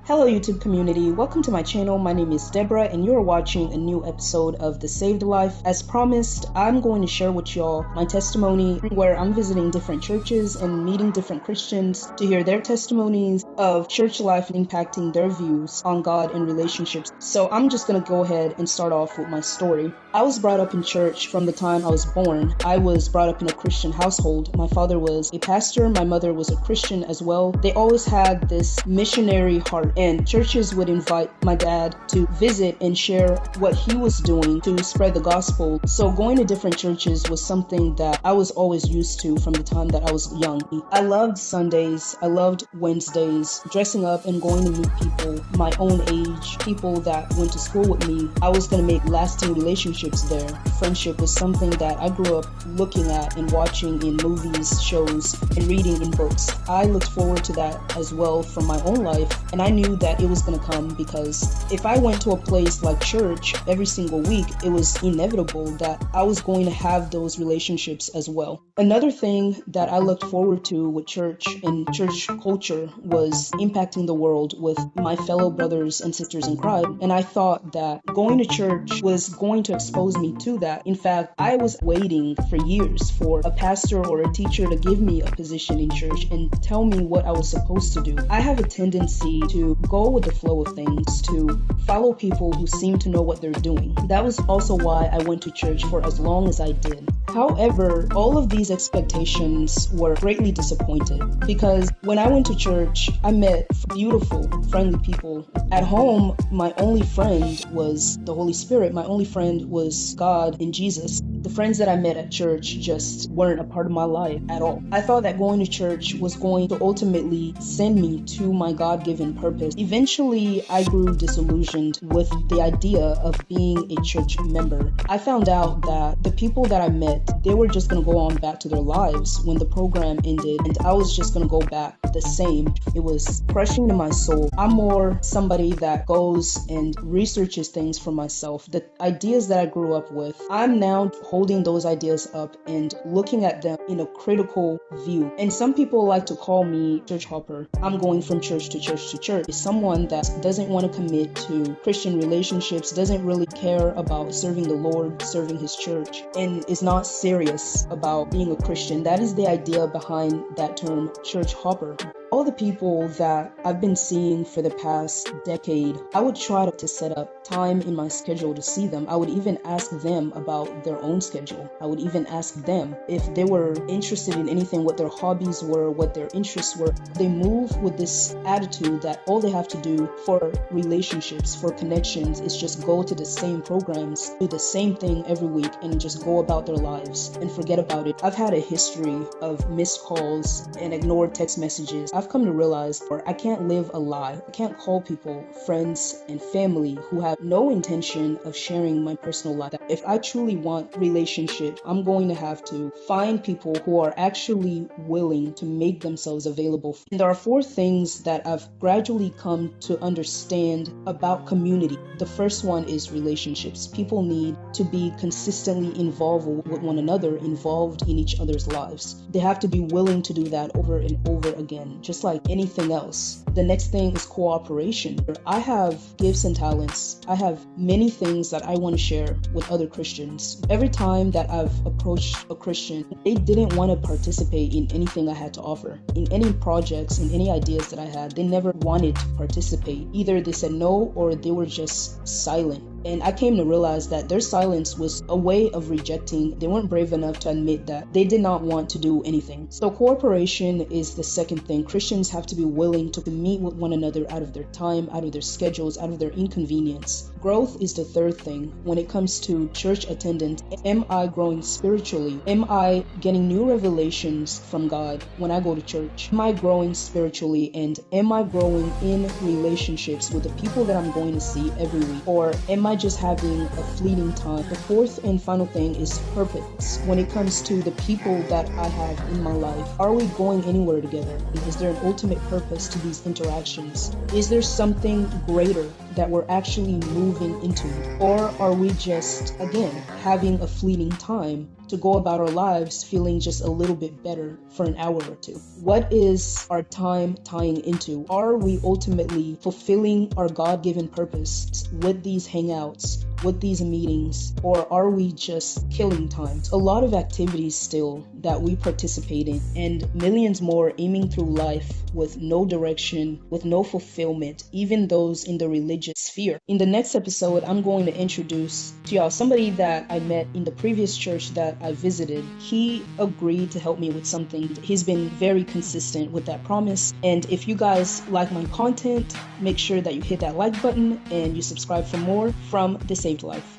Hello YouTube community, welcome to my channel. My name is Deborah and you're watching a new episode of The Saved Life. As promised, I'm going to share with y'all my testimony where I'm visiting different churches and meeting different Christians to hear their testimonies of church life impacting their views on God and relationships. So I'm just going to go ahead and start off with my story. I was brought up in church from the time I was born. I was brought up in a Christian household. My father was a pastor, my mother was a Christian as well. They always had this missionary heart, and churches would invite my dad to visit and share what he was doing to spread the gospel. So going to different churches was something that I was always used to from the time that I was young. I loved Sundays, I loved Wednesdays, dressing up and going to meet people my own age, people that went to school with me. I was going to make lasting relationships there. Friendship was something that I grew up looking at and watching in movies, shows, and reading in books. I looked forward to that as well from my own life, and I knew that it was going to come because if I went to a place like church every single week, it was inevitable that I was going to have those relationships as well. Another thing that I looked forward to with church and church culture was impacting the world with my fellow brothers and sisters in Christ, and I thought that going to church was going to expose me to that. In fact, I was waiting for years for a pastor or a teacher to give me a position in church and tell me what I was supposed to do. I have a tendency to go with the flow of things, to follow people who seem to know what they're doing. That was also why I went to church for as long as I did. However, all of these expectations were greatly disappointed because when I went to church, I met beautiful, friendly people. At home, my only friend was the Holy Spirit. My only friend was God and Jesus. The friends that I met at church just weren't a part of my life at all. I thought that going to church was going to ultimately send me to my God-given purpose. Eventually, I grew disillusioned with the idea of being a church member. I found out that the people that I met, they were just going to go on back to their lives when the program ended, and I was just going to go back the same. It was crushing to my soul. I'm more somebody that goes and researches things for myself. The ideas that I grew up with, I'm now holding those ideas up and looking at them in a critical view. And some people like to call me church hopper. I'm going from church to church to church. Someone that doesn't want to commit to Christian relationships, doesn't really care about serving the Lord, serving his church, and is not serious about being a Christian. That is the idea behind that term, church hopper. All the people that I've been seeing for the past decade, I would try to set up time in my schedule to see them. I would even ask them about their own schedule. I would even ask them if they were interested in anything, what their hobbies were, what their interests were. They move with this attitude that all they have to do for relationships, for connections, is just go to the same programs, do the same thing every week, and just go about their lives and forget about it. I've had a history of missed calls and ignored text messages. I've come to realize I can't live a lie. I can't call people friends and family who have no intention of sharing my personal life. If I truly want relationship, I'm going to have to find people who are actually willing to make themselves available. And there are 4 things that I've gradually come to understand about community. The first one is relationships. People need to be consistently involved with one another, involved in each other's lives. They have to be willing to do that over and over again, just like anything else. The next thing is cooperation. I have gifts and talents. I have many things that I want to share with other Christians. Every time that I've approached a Christian, they didn't want to participate in anything I had to offer. In any projects, in any ideas that I had, they never wanted to participate. Either they said no or they were just silent. And I came to realize that their silence was a way of rejecting. They weren't brave enough to admit that they did not want to do anything. So cooperation is the second thing. Christians have to be willing to meet with one another out of their time, out of their schedules, out of their inconvenience. Growth is the third thing. When it comes to church attendance, am I growing spiritually? Am I getting new revelations from God when I go to church? Am I growing spiritually, and am I growing in relationships with the people that I'm going to see every week? Or am I just having a fleeting time? The fourth and final thing is purpose. When it comes to the people that I have in my life, are we going anywhere together? Is there an ultimate purpose to these interactions? Is there something greater that we're actually moving into? Or are we just, again, having a fleeting time to go about our lives feeling just a little bit better for an hour or two. What is our time tying into? Are we ultimately fulfilling our God-given purpose with these hangouts, with these meetings, or are we just killing time? A lot of activities still that we participate in, and millions more aiming through life with no direction, with no fulfillment, even those in the religious sphere. In the next episode, I'm going to introduce to y'all somebody that I met in the previous church that I visited. He agreed to help me with something. He's been very consistent with that promise. And if you guys like my content, make sure that you hit that like button and you subscribe for more from The Saved Life.